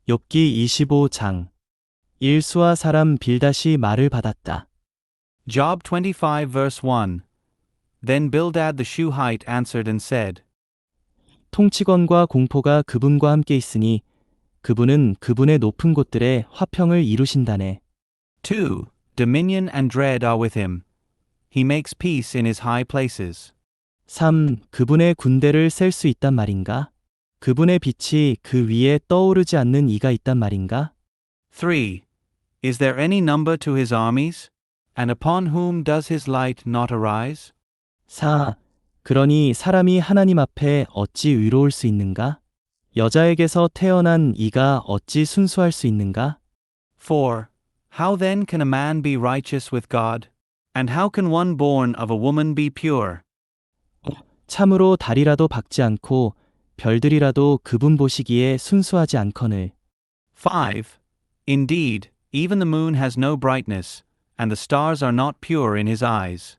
욥기 25장. 일수와 사람 빌닷이 말을 받았다. Job 25 verse 1. Then Bildad the Shuhite answered and said, 통치권과 공포가 그분과 함께 있으니 그분은 그분의 높은 곳들에 화평을 이루신다네. 2. Dominion and dread are with him. He makes peace in his high places. 3. 그분의 군대를 셀 수 있단 말인가? 그분의 빛이 그 위에 떠오르지 않는 이가 있단 말인가? 3. Is there any number to his armies? And upon whom does his light not arise? 4. 그러니 사람이 하나님 앞에 어찌 의로울 수 있는가? 여자에게서 태어난 이가 어찌 순수할 수 있는가? 4. How then can a man be righteous with God? And how can one born of a woman be pure? 참으로 달이라도 밝지 않고 별들이라도 그분 보시기에 순수하지 않거늘. 5. Indeed, even the moon has no brightness, and the stars are not pure in his eyes.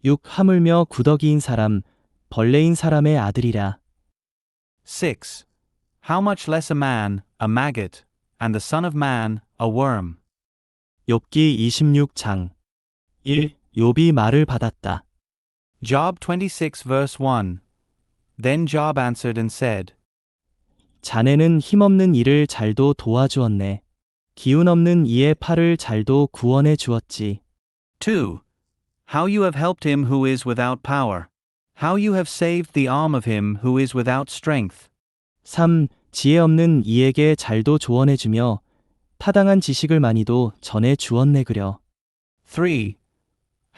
6. 하물며 구더기인 사람, 벌레인 사람의 아들이라. 6. How much less a man, a maggot, and the son of man, a worm. 욥기 26장. 1. 욥이 말을 받았다. Job 26 verse 1. Then Job answered and said, 자네는 힘없는 이를 잘도 도와주었네. 기운 없는 이의 팔을 잘도 구원해 주었지. 2. How you have helped him who is without power. How you have saved the arm of him who is without strength. 3. 지혜 없는 이에게 잘도 조언해 주며 타당한 지식을 많이도 전해 주었네 그려. 3.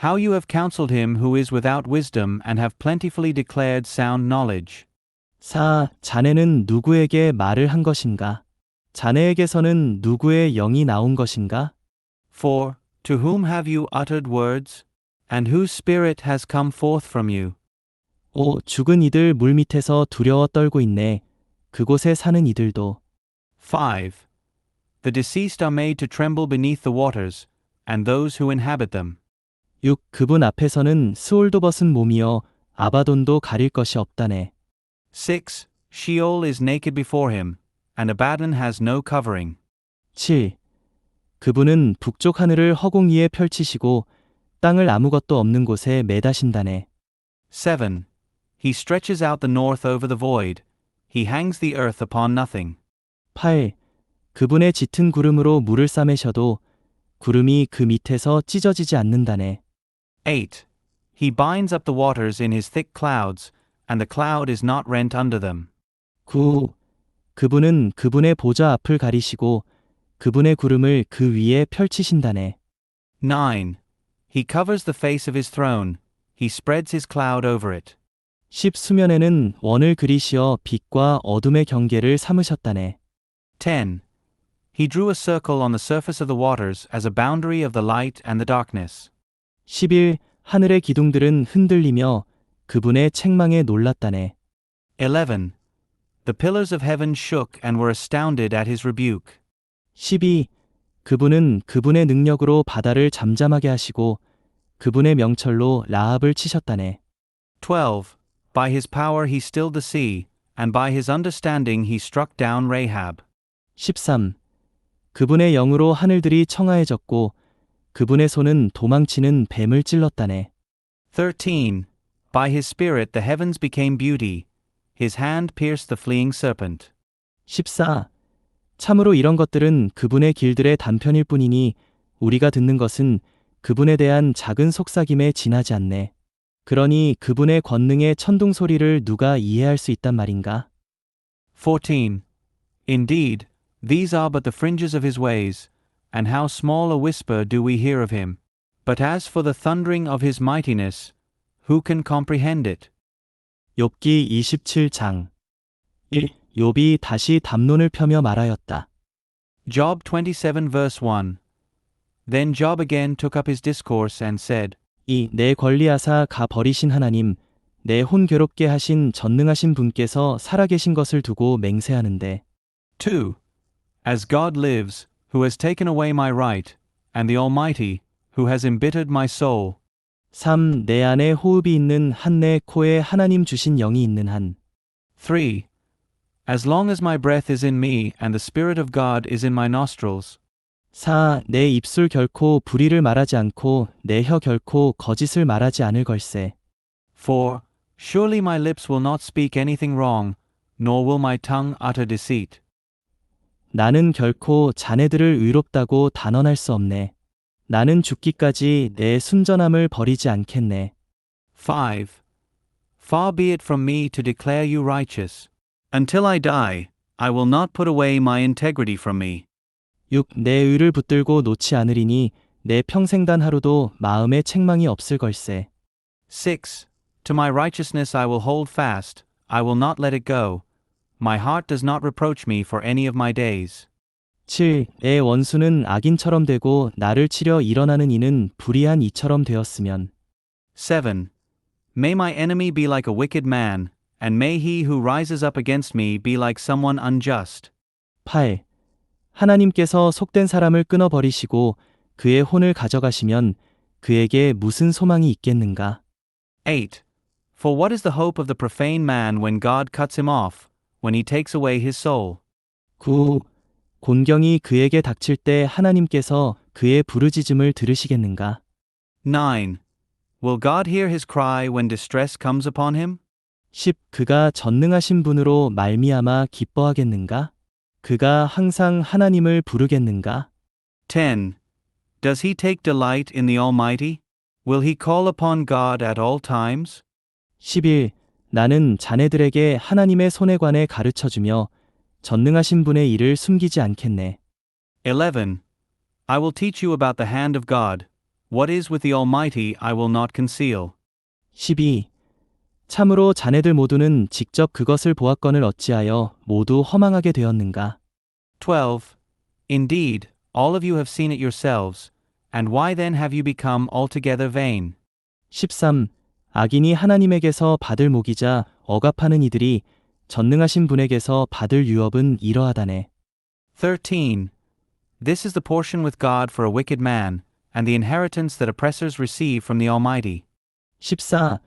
How you have counseled him who is without wisdom and have plentifully declared sound knowledge. 4. 자네는 누구에게 말을 한 것인가? 자네에게서는 누구의 영이 나온 것인가? 4. To whom have you uttered words? And whose spirit has come forth from you? 5. 죽은 이들 물 밑에서 두려워 떨고 있네. 그곳에 사는 이들도. 5. The deceased are made to tremble beneath the waters, and those who inhabit them. 6. 그분 앞에서는 스올도 벗은 몸이여 아바돈도 가릴 것이 없다네. 6. Sheol is naked before him, and Abaddon has no covering. 7. 그분은 북쪽 하늘을 허공 위에 펼치시고 땅을 아무것도 없는 곳에 매다신다네. 7. He stretches out the north over the void. He hangs the earth upon nothing. 8. 그분의 짙은 구름으로 물을 싸매셔도 구름이 그 밑에서 찢어지지 않는다네. 8. He binds up the waters in his thick clouds, and the cloud is not rent under them. 9. 그분은 그분의 보좌 앞을 가리시고 그분의 구름을 그 위에 펼치신다네. 9. He covers the face of his throne. He spreads his cloud over it. 10. 수면에는 원을 그리시어 빛과 어둠의 경계를 삼으셨다네. 10. He drew a circle on the surface of the waters as a boundary of the light and the darkness. 11. 하늘의 기둥들은 흔들리며 그분의 책망에 놀랐다네. 11. The pillars of heaven shook and were astounded at his rebuke. 12. 그분은 그분의 능력으로 바다를 잠잠하게 하시고 그분의 명철로 라합을 치셨다네. 12. By his power he stilled the sea, and by his understanding he struck down Rahab. 13. 그분의 영으로 하늘들이 청아해졌고 그분의 손은 도망치는 뱀을 찔렀다네. 13. By his spirit the heavens became beauty. His hand pierced the fleeing serpent. 14. 참으로 이런 것들은 그분의 길들의 단편일 뿐이니 우리가 듣는 것은 그분에 대한 작은 속삭임에 지나지 않네. 그러니 그분의 권능의 천둥 소리를 누가 이해할 수 있단 말인가? 14. Indeed, these are but the fringes of his ways, and how small a whisper do we hear of him. But as for the thundering of his mightiness, who can comprehend it? 욥기 27장. 1. 욥이 다시 담론을 펴며 말하였다. Job 27 verse 1. Then Job again took up his discourse and said, 2. 내 권리하사 가 버리신 하나님, 내 혼 괴롭게 하신 전능하신 분께서 살아계신 것을 두고 맹세하는데. 2. As God lives, who has taken away my right, and the Almighty, who has embittered my soul. 3. 내 안에 호흡이 있는 한 내 코에 하나님 주신 영이 있는 한. 3. as long as my breath is in me and the Spirit of God is in my nostrils. 4. 내 입술 결코 불의를 말하지 않고 내 혀 결코 거짓을 말하지 않을 걸세. 4. Surely my lips will not speak anything wrong, nor will my tongue utter deceit. 나는 결코 자네들을 의롭다고 단언할 수 없네. 나는 죽기까지 내 순전함을 버리지 않겠네. 5. Far be it from me to declare you righteous. Until I die, I will not put away my integrity from me. 6. 내 의를 붙들고 놓지 않으리니 내 평생단 하루도 마음에 책망이 없을 걸세. 6. To my righteousness I will hold fast, I will not let it go. My heart does not reproach me for any of my days. 7. 내 원수는 악인처럼 되고 나를 치려 일어나는 이는 불의한 이처럼 되었으면. 7. May my enemy be like a wicked man, and may he who rises up against me be like someone unjust. 8. 하나님께서 속된 사람을 끊어버리시고 그의 혼을 가져가시면 그에게 무슨 소망이 있겠는가? 8. For what is the hope of the profane man when God cuts him off, when he takes away his soul? 9. 곤경이 그에게 닥칠 때 하나님께서 그의 부르짖음을 들으시겠는가? 9. Will God hear his cry when distress comes upon him? 10. 그가 전능하신 분으로 말미암아 기뻐하겠는가? 그가 항상 하나님을 부르겠는가? 10. Does he take delight in the Almighty? Will he call upon God at all times? 11. 나는 자네들에게 하나님의 손에 관해 가르쳐주며 전능하신 분의 일을 숨기지 않겠네. 11. I will teach you about the hand of God. What is with the Almighty I will not conceal. 12. 참으로 자네들 모두는 직접 그것을 보았건을 어찌하여 모두 허망하게 되었는가? 12. Indeed, all of you have seen it yourselves, and why then have you become altogether vain? 13. 악인이 하나님에게서 받을 목이자 억압하는 이들이 전능하신 분에게서 받을 유업은 이러하다네. 13. This is the portion with God for a wicked man, and the inheritance that oppressors receive from the Almighty. 14.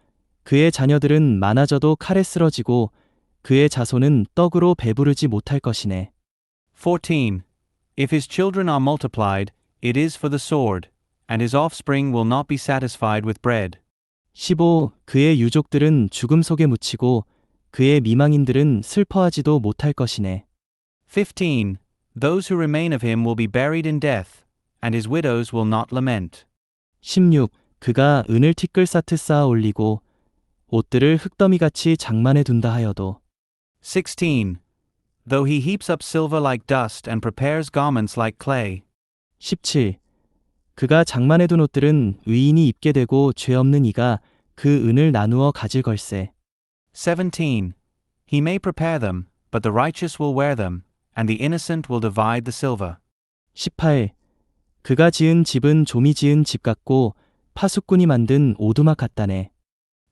그의 자녀들은 많아져도 칼에 쓰러지고 그의 자손은 떡으로 배부르지 못할 것이네. 14. If his children are multiplied, it is for the sword, and his offspring will not be satisfied with bread. 15. 그의 유족들은 죽음 속에 묻히고 그의 미망인들은 슬퍼하지도 못할 것이네. 15. Those who remain of him will be buried in death, and his widows will not lament. 16. 그가 은을 티끌 쌓듯 쌓아 올리고 옷들을 흙더미같이 장만해 둔다 하여도. 16. Though he heaps up silver like dust and prepares garments like clay. 17. 그가 장만해 둔 옷들은 의인이 입게 되고 죄 없는 이가 그 은을 나누어 가질 걸세. 17. He may prepare them, but the righteous will wear them, and the innocent will divide the silver. 18. 그가 지은 집은 좀이 지은 집 같고 파수꾼이 만든 오두막 같다네.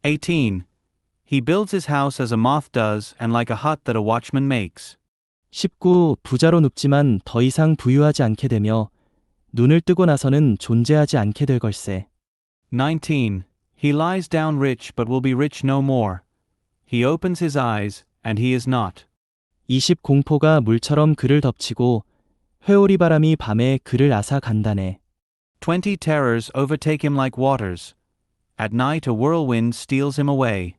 18. He builds his house as a moth does and like a hut that a watchman makes. 19. 부자로 눕지만 더 이상 부유하지 않게 되며 눈을 뜨고 나서는 존재하지 않게 될 걸세. 19. He lies down rich but will be rich no more. He opens his eyes, and he is not. 20. 공포가 물처럼 그를 덮치고 회오리 바람이 밤에 그를 앗아 간다네. 20 terrors overtake him like waters. At night a whirlwind steals him away.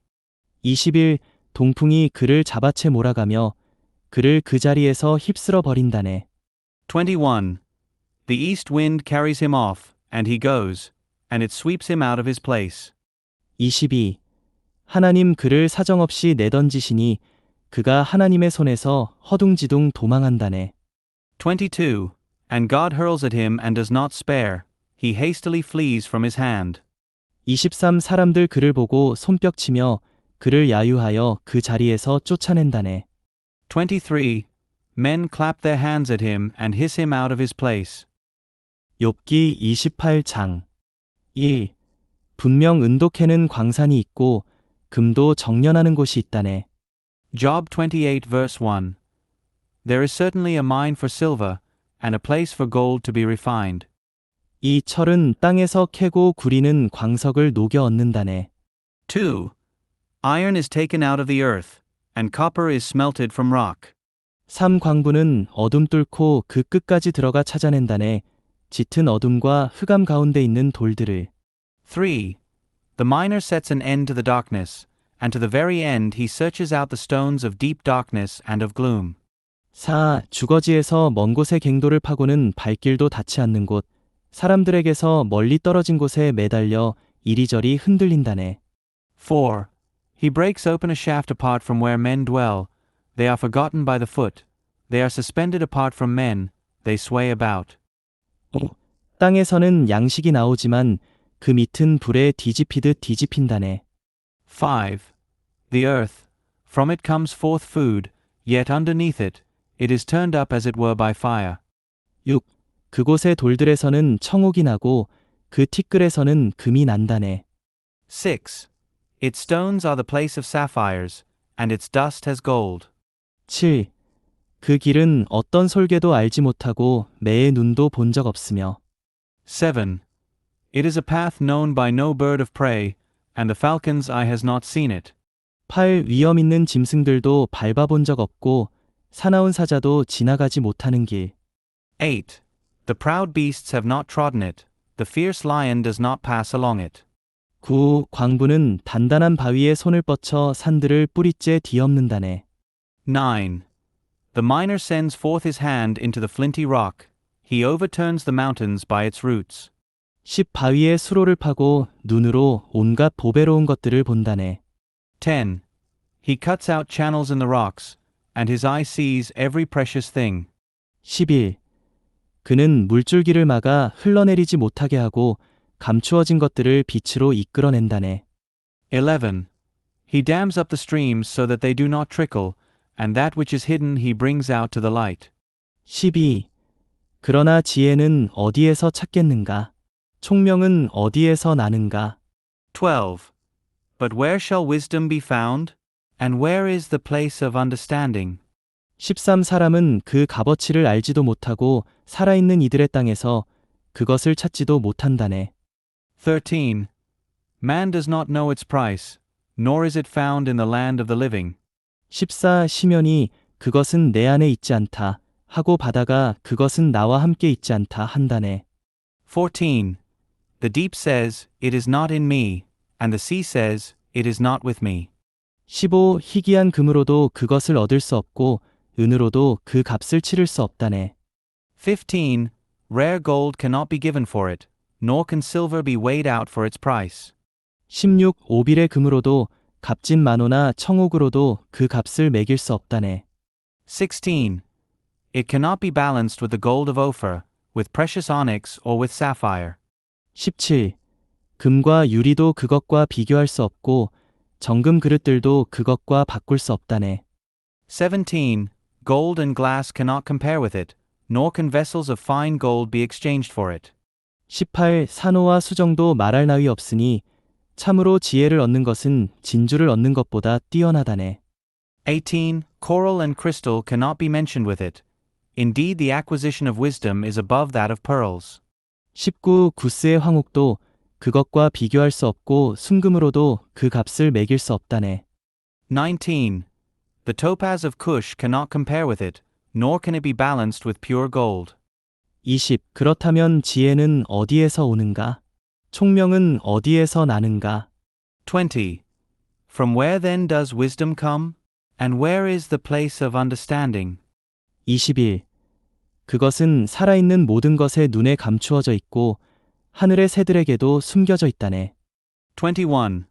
21. 동풍이 그를 잡아채 몰아가며 그를 그 자리에서 휩쓸어 버린다네. 21. The east wind carries him off, and he goes, and it sweeps him out of his place. 22. 하나님 그를 사정없이 내던지시니 그가 하나님의 손에서 허둥지둥 도망한다네. 22. And God hurls at him and does not spare. He hastily flees from his hand. 23. 사람들 그를 보고 손뼉치며 그를 야유하여 그 자리에서 쫓아낸다네. 23. Men clap their hands at him and hiss him out of his place. 욥기 28장 1. 분명 은독해는 광산이 있고 금도 정련하는 곳이 있다네. Job 28 verse 1. There is certainly a mine for silver, and a place for gold to be refined. 이 철은 땅에서 캐고 구리는 광석을 녹여 얻는다네. 2. Iron is taken out of the earth, and copper is smelted from rock. 3. 광부는 어둠 뚫고 그 끝까지 들어가 찾아낸다네. 짙은 어둠과 흑암 가운데 있는 돌들을. 3. The miner sets an end to the darkness, and to the very end he searches out the stones of deep darkness and of gloom. 4. 주거지에서 먼 곳의 갱도를 파고는 발길도 닿지 않는 곳, 사람들에게서 멀리 떨어진 곳에 매달려 이리저리 흔들린다네. 4. He breaks open a shaft apart from where men dwell. They are forgotten by the foot. They are suspended apart from men. They sway about. 5. 땅에서는 양식이 나오지만 그 밑은 불에 뒤집히듯 뒤집힌다네. 5. The earth. From it comes forth food, yet underneath it, it is turned up as it were by fire. 6. 그곳의 돌들에서는 청옥이 나고 그 티끌에서는 금이 난다네. 6. Its stones are the place of sapphires, and its dust has gold. 7. 그 길은 어떤 솔개도 알지 못하고 매의 눈도 본 적 없으며. 7. It is a path known by no bird of prey, and the falcon's eye has not seen it. 8. 위험 있는 짐승들도 밟아본 적 없고 사나운 사자도 지나가지 못하는 길. 8. The proud beasts have not trodden it, the fierce lion does not pass along it. 9. 광부는 단단한 바위에 손을 뻗쳐 산들을 뿌리째 뒤엎는다네. 9. The miner sends forth his hand into the flinty rock, he overturns the mountains by its roots. 10. 바위에 수로를 파고 눈으로 온갖 보배로운 것들을 본다네. 10. He cuts out channels in the rocks, and his eye sees every precious thing. 11. 그는 물줄기를 막아 흘러내리지 못하게 하고 감추어진 것들을 빛으로 이끌어낸다네. 11. He dams up the streams so that they do not trickle, and that which is hidden he brings out to the light. 12. 그러나 지혜는 어디에서 찾겠는가? 총명은 어디에서 나는가? 12. But where shall wisdom be found? And where is the place of understanding? 13. 사람은 그 값어치를 알지도 못하고 살아있는 이들의 땅에서 그것을 찾지도 못한다네. 13. Man does not know its price, nor is it found in the land of the living. 14. 시면이 그것은 내 안에 있지 않다 하고 바다가 그것은 나와 함께 있지 않다 한다네. 14. The deep says, it is not in me, and the sea says, it is not with me. 15. 희귀한 금으로도 그것을 얻을 수 없고 은으로도 그 값을 치를 수 없다네. 15. Rare gold cannot be given for it, nor can silver be weighed out for its price. 16. 오빌의 금으로도 값진 만호나 청옥으로도 그 값을 매길 수 없다네. 16. It cannot be balanced with the gold of Ophir, with precious onyx or with sapphire. 17. 금과 유리도 그것과 비교할 수 없고 정금 그릇들도 그것과 바꿀 수 없다네. 17. Gold and glass cannot compare with it, nor can vessels of fine gold be exchanged for it. 18. 산호와 수정도 말할 나위 없으니 참으로 지혜를 얻는 것은 진주를 얻는 것보다 뛰어나다네. 18. Coral and crystal cannot be mentioned with it. Indeed, the acquisition of wisdom is above that of pearls. 19. 구스의 황옥도 그것과 비교할 수 없고 순금으로도 그 값을 매길 수 없다네. 19. The topaz of Cush cannot compare with it, nor can it be balanced with pure gold. 20. 그렇다면 지혜는 어디에서 오는가? 총명은 어디에서 나는가? 20. From where then does wisdom come? And where is the place of understanding? 21. 그것은 살아있는 모든 것의 눈에 감추어져 있고 하늘의 새들에게도 숨겨져 있다네. 21.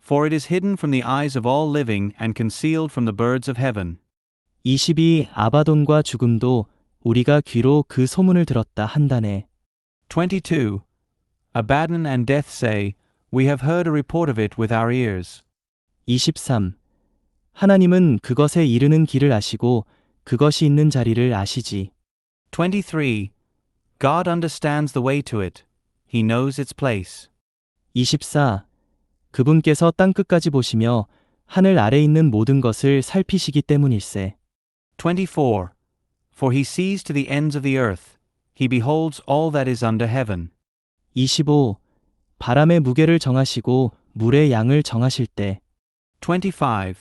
For it is hidden from the eyes of all living and concealed from the birds of heaven. 22. 아바돈과 죽음도 우리가 귀로 그 소문을 들었다 한다네. 22. Abaddon and death say, We have heard a report of it with our ears. 23. 하나님은 그것에 이르는 길을 아시고 그것이 있는 자리를 아시지. 23. God understands the way to it. He knows its place. 24. 그분께서 땅끝까지 보시며 하늘 아래 있는 모든 것을 살피시기 때문일세. 24. For he sees to the ends of the earth. He beholds all that is under heaven. 25. 바람의 무게를 정하시고 물의 양을 정하실 때. 25.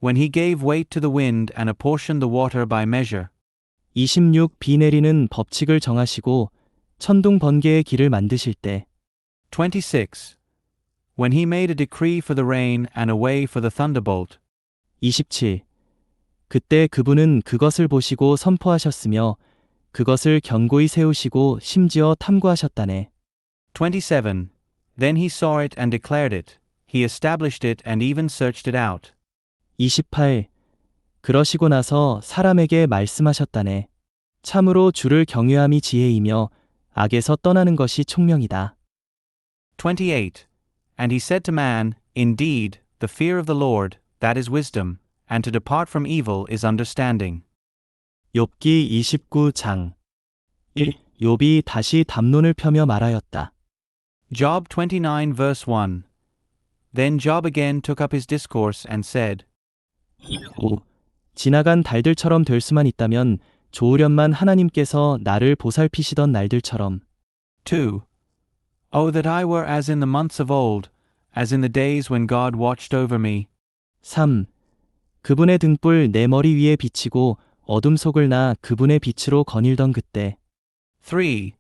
when he gave weight to the wind and apportioned the water by measure. 26. 비 내리는 법칙을 정하시고 천둥 번개의 길을 만드실 때. 26. When he made a decree for the rain and a way for the thunderbolt. 27. 그때 그분은 그것을 보시고 선포하셨으며 그것을 견고히 세우시고 심지어 탐구하셨다네. 27. Then he saw it and declared it. He established it and even searched it out. 28. 그러시고 나서 사람에게 말씀하셨다네. 참으로 주를 경외함이 지혜이며 악에서 떠나는 것이 총명이다. 28. And he said to man, Indeed, the fear of the Lord, that is wisdom, and to depart from evil is understanding. 욥기 29장 1. 욥이 다시 담론을 펴며 말하였다. Job 29 verse 1. Then Job again took up his discourse and said, 5. 지나간 달들처럼 될 수만 있다면 좋으련만 하나님께서 나를 보살피시던 날들처럼. 2. Oh, that I were as in the months of old, as in the days when God watched over me. 3. 그분의 등불 내 머리 위에 비치고 어둠 속을 나 그분의 빛으로 거닐던 그때. 3.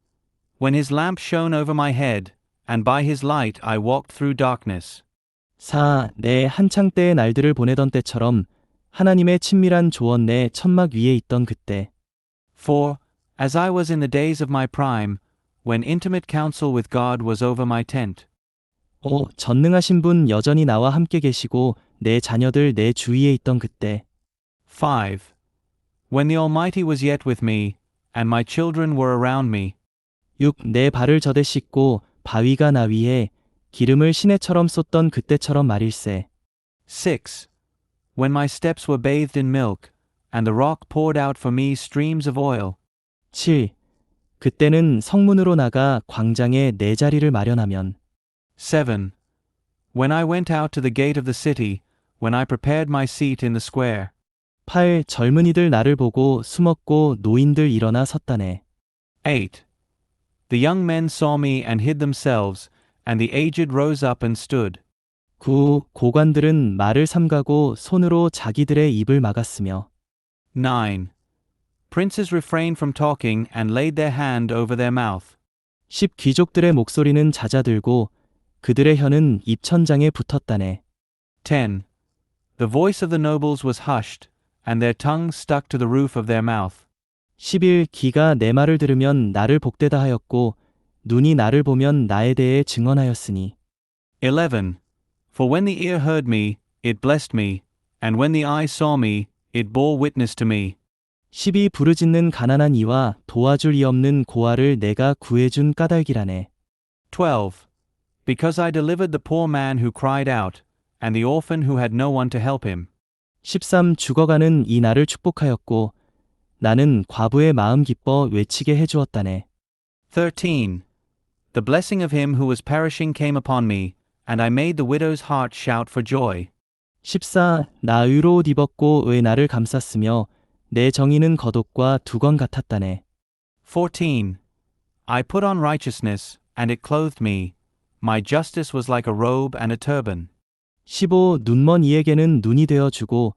When his lamp shone over my head, and by his light I walked through darkness. 4. 내 한창 때의 날들을 보내던 때처럼 하나님의 친밀한 조언 내 천막 위에 있던 그때. 4. As I was in the days of my prime, when intimate counsel with God was over my tent. 5. 전능하신 분 여전히 나와 함께 계시고 내 자녀들 내 주위에 있던 그때. 5. When the Almighty was yet with me, and my children were around me. 6. 내 발을 저대 씻고 바위가 나 위에 기름을 시내처럼 쏟던 그때처럼 말일세. 6. When my steps were bathed in milk, and the rock poured out for me streams of oil. 7. 그때는 성문으로 나가 광장에 내 자리를 마련하면. 7. When I went out to the gate of the city, when I prepared my seat in the square. 8. 젊은이들 나를 보고 숨었고 노인들 일어나 섰다네. 8. The young men saw me and hid themselves, and the aged rose up and stood. 9. 고관들은 말을 삼가고 손으로 자기들의 입을 막았으며. 9. Princes refrained from talking and laid their hand over their mouth. 10. 귀족들의 목소리는 잦아들고 그들의 혀는 입천장에 붙었다네. 10. The voice of the nobles was hushed, and their tongues stuck to the roof of their mouth. 11. 귀가 내 말을 들으면 나를 복되다 하였고 눈이 나를 보면 나에 대해 증언하였으니. 11. For when the ear heard me, it blessed me, and when the eye saw me, it bore witness to me. 12. 부르짖는 가난한 이와 도와줄 이 없는 고아를 내가 구해준 까닭이라네. 12. Because I delivered the poor man who cried out, and the orphan who had no one to help him. 13. 죽어가는 이 나를 축복하였고 나는 과부의 마음 기뻐 외치게 해주었다네. 13. The blessing of him who was perishing came upon me, and I made the widow's heart shout for joy. 14. 나 의로 옷 입었고 의 나를 감쌌으며 내 정의는 겉옷과 두건 같았다네. 14. I put on righteousness, and it clothed me. My justice was like a robe and a turban. 15. 눈먼 이에게는 눈이 되어주고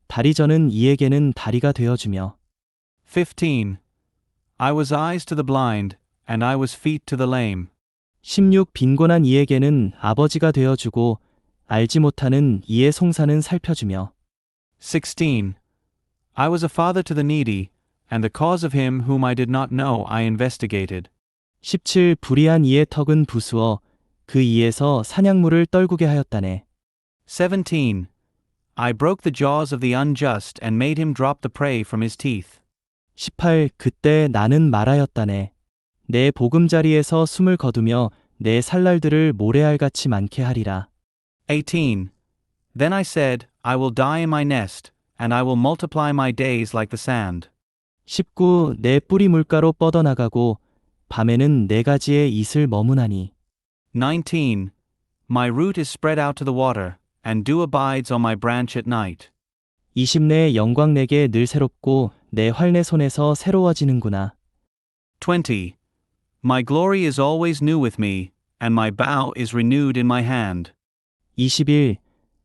다리 저는 이에게는 다리가 되어주며. 15. I was eyes to the blind, and I was feet to the lame. 16. 빈곤한 이에게는 아버지가 되어주고 알지 못하는 이의 송사는 살펴주며. 16. I was a father to the needy, and the cause of him whom I did not know I investigated. 17. 불의한 이의 턱은 부수어 그 이에서 사냥물을 떨구게 하였다네. 17. I broke the jaws of the unjust and made him drop the prey from his teeth. 18. 그때 나는 말하였다네. 내 보금자리에서 숨을 거두며 내 살날들을 모래알같이 많게 하리라. 18. Then I said, I will die in my nest, and I will multiply my days like the sand. 19. 내 뿌리 물가로 뻗어나가고 밤에는 네 가지의 이슬 머무나니. 19. My root is spread out to the water, and dew abides on my branch at night. 20. 내 영광 내게 늘 새롭고 내 활 내 손에서 새로워지는구나. 20. My glory is always new with me, and my bow is renewed in my hand. 21.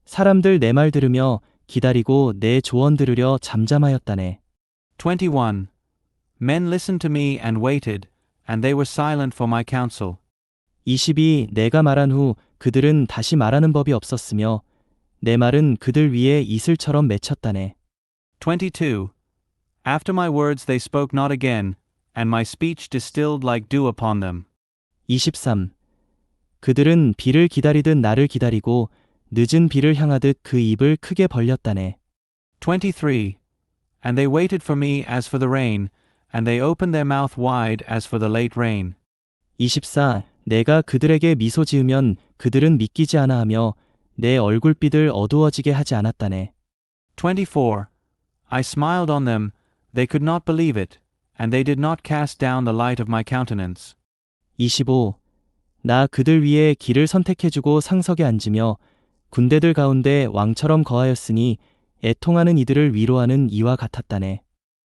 사람들 내 말 들으며 기다리고 내 조언 들으려 잠잠하였다네. 21. Men listened to me and waited, and they were silent for my counsel. 22. 내가 말한 후 그들은 다시 말하는 법이 없었으며 내 말은 그들 위에 이슬처럼 맺혔다네. 22. After my words they spoke not again, and my speech distilled like dew upon them. 23. 그들은 비를 기다리듯 나를 기다리고 늦은 비를 향하듯 그 입을 크게 벌렸다네. 23. And they waited for me as for the rain, and they opened their mouth wide as for the late rain. 24. 내가 그들에게 미소 지으면 그들은 믿기지 아나 하며 내 얼굴빛을 어두워지게 하지 않았다네. 24. I smiled on them, they could not believe it, and they did not cast down the light of my countenance. 25. 나 그들 위에 길을 선택해주고 상석에 앉으며 군대들 가운데 왕처럼 거하였으니 애통하는 이들을 위로하는 이와 같았다네.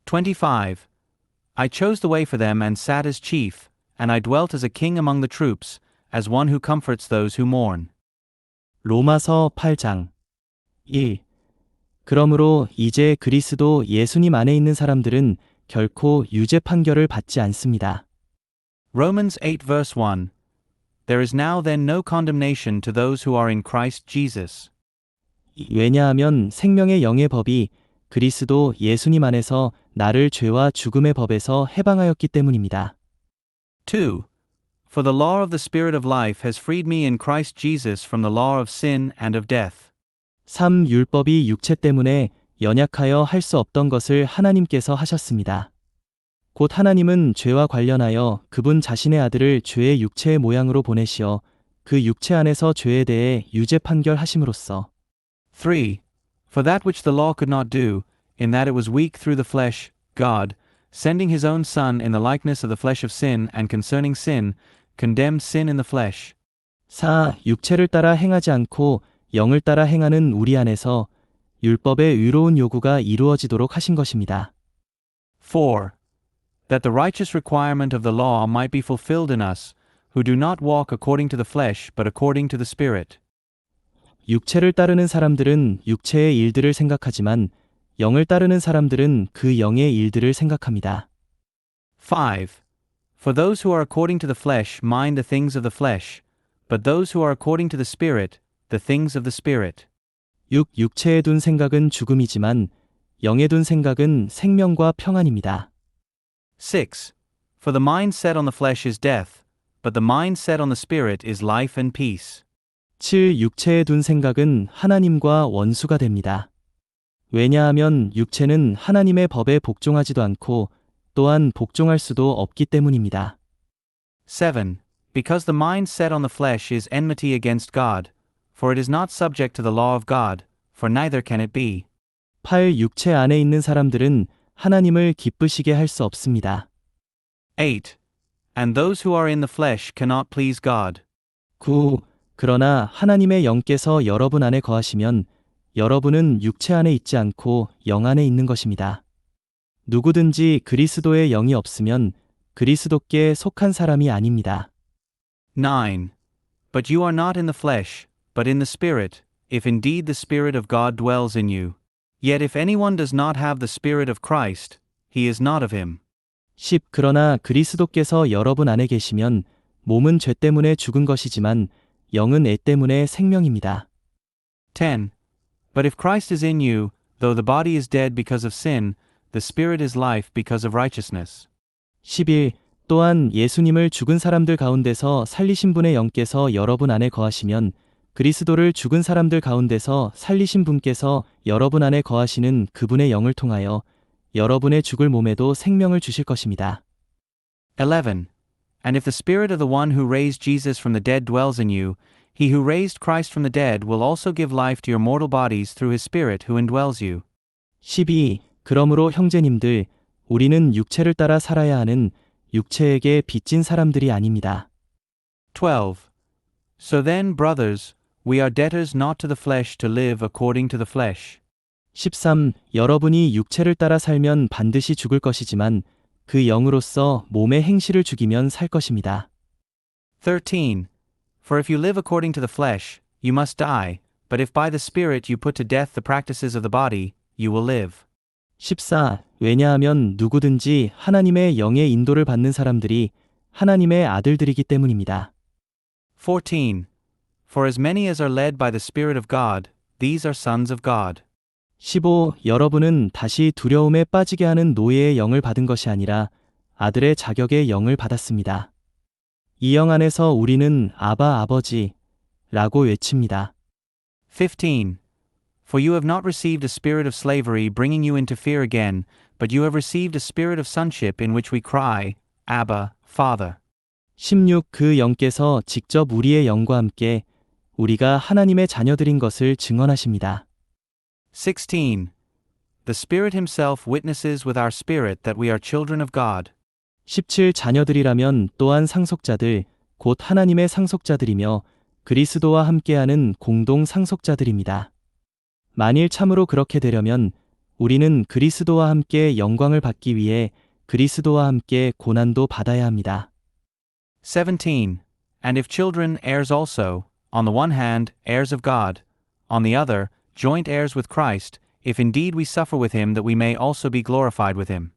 25. I chose the way for them and sat as chief, and I dwelt as a king among the troops, as one who comforts those who mourn. 로마서 8장 1. 그러므로 이제 그리스도 예수님 안에 있는 사람들은 결코 유죄 판결을 받지 않습니다. Romans 8 verse 1. There is now then no condemnation to those who are in Christ Jesus. 왜냐하면 생명의 영의 법이 그리스도 예수님 안에서 나를 죄와 죽음의 법에서 해방하였기 때문입니다. 2. For the law of the Spirit of life has freed me in Christ Jesus from the law of sin and of death. 3. 율법이 육체 때문에 연약하여 할 수 없던 것을 하나님께서 하셨습니다. 곧 하나님은 죄와 관련하여 그분 자신의 아들을 죄의 육체의 모양으로 보내시어 그 육체 안에서 죄에 대해 유죄 판결하심으로써 3. For that which the law could not do, in that it was weak through the flesh, God, sending his own Son in the likeness of the flesh of sin and concerning sin, condemned sin in the flesh. 4. 육체를 따라 행하지 않고 영을 따라 행하는 우리 안에서 율법의 의로운 요구가 이루어지도록 하신 것입니다. 4. That the righteous requirement of the law might be fulfilled in us, who do not walk according to the flesh but according to the Spirit. 육체를 따르는 사람들은 육체의 일들을 생각하지만 영을 따르는 사람들은 그 영의 일들을 생각합니다. 5. For those who are according to the flesh mind the things of the flesh, but those who are according to the Spirit, the things of the Spirit. 6. 육체에 둔 생각은 죽음이지만 영에 둔 생각은 생명과 평안입니다. 6. For the mind set on the flesh is death, but the mind set on the Spirit is life and peace. 7. 육체에 둔 생각은 하나님과 원수가 됩니다. 왜냐하면 육체는 하나님의 법에 복종하지도 않고 또한 복종할 수도 없기 때문입니다. 7. Because the mind set on the flesh is enmity against God, for it is not subject to the law of God, for neither can it be. 8. 육체 안에 있는 사람들은 하나님을 기쁘시게 할 수 없습니다. 8. And those who are in the flesh cannot please God. 9. 그러나 하나님의 영께서 여러분 안에 거하시면 여러분은 육체 안에 있지 않고 영 안에 있는 것입니다. 누구든지 그리스도의 영이 없으면 그리스도께 속한 사람이 아닙니다. 9. But you are not in the flesh, but in the Spirit, if indeed the Spirit of God dwells in you. Yet if anyone does not have the Spirit of Christ, he is not of him. 10. 그러나 그리스도께서 여러분 안에 계시면 몸은 죄 때문에 죽은 것이지만 영은 애 때문에 생명입니다. 10. But if Christ is in you, though the body is dead because of sin, the Spirit is life because of righteousness. 11. 또한 예수님을 죽은 사람들 가운데서 살리신 분의 영께서 여러분 안에 거하시면 그리스도를 죽은 사람들 가운데서 살리신 분께서 여러분 안에 거하시는 그분의 영을 통하여 여러분의 죽을 몸에도 생명을 주실 것입니다. 11. And if the Spirit of the one who raised Jesus from the dead dwells in you, he who raised Christ from the dead will also give life to your mortal bodies through his Spirit who indwells you. 12. 그러므로 형제님들, 우리는 육체를 따라 살아야 하는 육체에게 빚진 사람들이 아닙니다. 12. So then, brothers, we are debtors not to the flesh to live according to the flesh. 13. 여러분이 육체를 따라 살면 반드시 죽을 것이지만 그 영으로서 몸의 행실을 죽이면 살 것입니다. 13. For if you live according to the flesh, you must die, But if by the Spirit you put to death the practices of the body, you will live. 14. 왜냐하면 누구든지 하나님의 영의 인도를 받는 사람들이 하나님의 아들들이기 때문입니다. 14. For as many as are led by the Spirit of God, these are sons of God. 15. 여러분은 다시 두려움에 빠지게 하는 노예의 영을 받은 것이 아니라 아들의 자격의 영을 받았습니다. 이 영 안에서 우리는 아바 아버지 라고 외칩니다. 15. For you have not received a spirit of slavery bringing you into fear again, but you have received a spirit of sonship in which we cry, Abba, Father. 16. 그 영께서 직접 우리의 영과 함께 우리가 하나님의 자녀들인 것을 증언하십니다. 16. The Spirit Himself witnesses with our spirit that we are children of God. 17. 자녀들이라면 또한 상속자들, 곧 하나님의 상속자들이며 그리스도와 함께하는 공동 상속자들입니다. 만일 참으로 그렇게 되려면 우리는 그리스도와 함께 영광을 받기 위해 그리스도와 함께 고난도 받아야 합니다. 17. And if children, heirs also, on the one hand, heirs of God, on the other, joint heirs with Christ, if indeed we suffer with Him that we may also be glorified with Him.